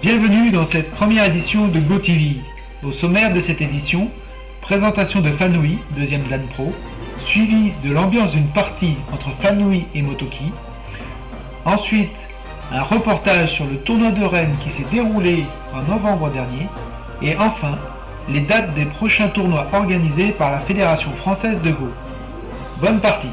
Bienvenue dans cette première édition de GoTV. Au sommaire de cette édition, présentation de Fanoui, deuxième Dan Pro, suivi de l'ambiance d'une partie entre Fanoui et Motoki. Ensuite, un reportage sur le tournoi de Rennes qui s'est déroulé en novembre dernier. Et enfin, les dates des prochains tournois organisés par la Fédération française de Go. Bonne partie!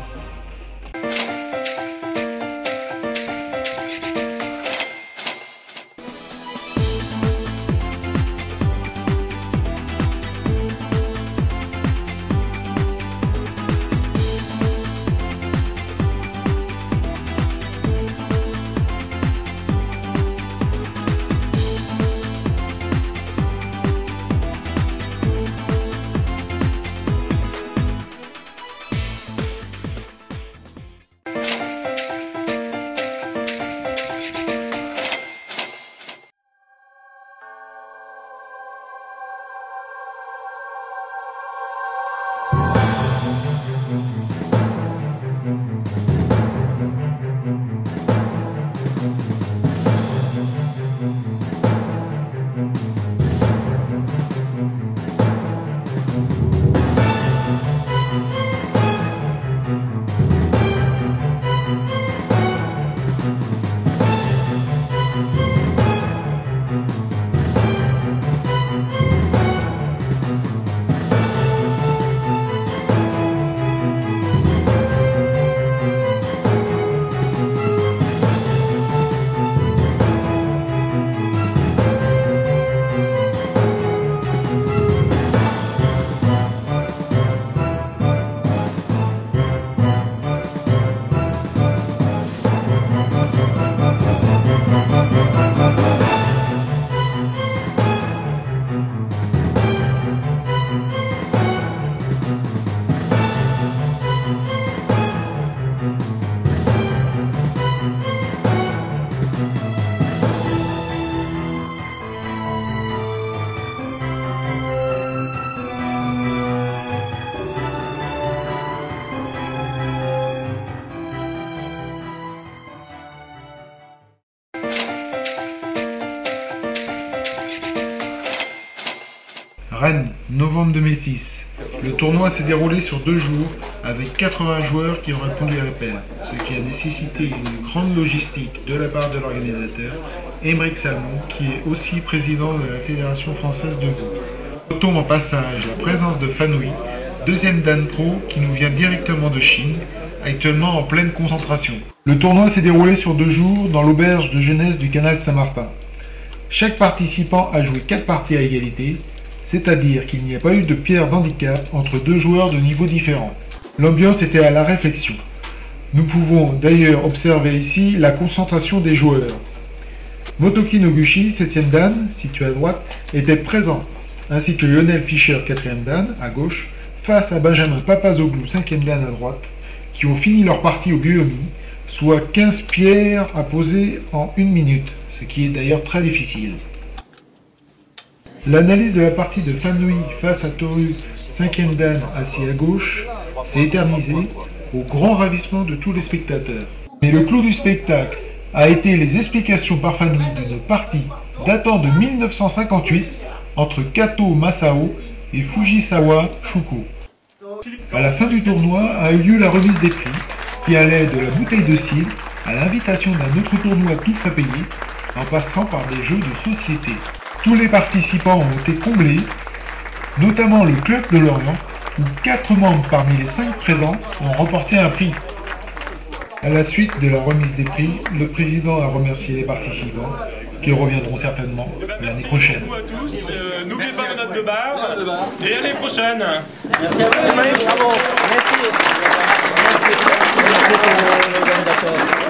Rennes, novembre 2006. Le tournoi s'est déroulé sur 2 jours avec 80 joueurs qui ont répondu à l'appel, ce qui a nécessité une grande logistique de la part de l'organisateur, Aymeric Salmon, qui est aussi président de la Fédération française de Go. Notons en passage la présence de Fanoui, deuxième Dan Pro qui nous vient directement de Chine, actuellement en pleine concentration. Le tournoi s'est déroulé sur 2 jours dans l'auberge de jeunesse du canal Saint-Martin. Chaque participant a joué 4 parties à égalité, c'est-à-dire qu'il n'y a pas eu de pierre d'handicap entre 2 joueurs de niveaux différents. L'ambiance était à la réflexion. Nous pouvons d'ailleurs observer ici la concentration des joueurs. Motoki Noguchi, 7ème Dan, situé à droite, était présent, ainsi que Lionel Fischer, 4ème Dan, à gauche, face à Benjamin Papazoglou, 5ème Dan à droite, qui ont fini leur partie au Buyomi, soit 15 pierres à poser en 1 minute, ce qui est d'ailleurs très difficile. L'analyse de la partie de Fanoui face à Toru, 5ème Dan assis à gauche, s'est éternisée au grand ravissement de tous les spectateurs. Mais le clou du spectacle a été les explications par Fanoui d'une partie datant de 1958 entre Kato Masao et Fujisawa Shuko. À la fin du tournoi a eu lieu la remise des prix, qui allait de la bouteille de cidre à l'invitation d'un autre tournoi tout frais payé, en passant par des jeux de société. Tous les participants ont été comblés, notamment le Club de Lorient, où 4 membres parmi les 5 présents ont remporté un prix. À la suite de la remise des prix, le président a remercié les participants, qui reviendront certainement l'année prochaine. Merci à tous, n'oubliez pas vos notes de bar, et à l'année prochaine. Merci à vous, bravo, merci. Merci pour l'organisation.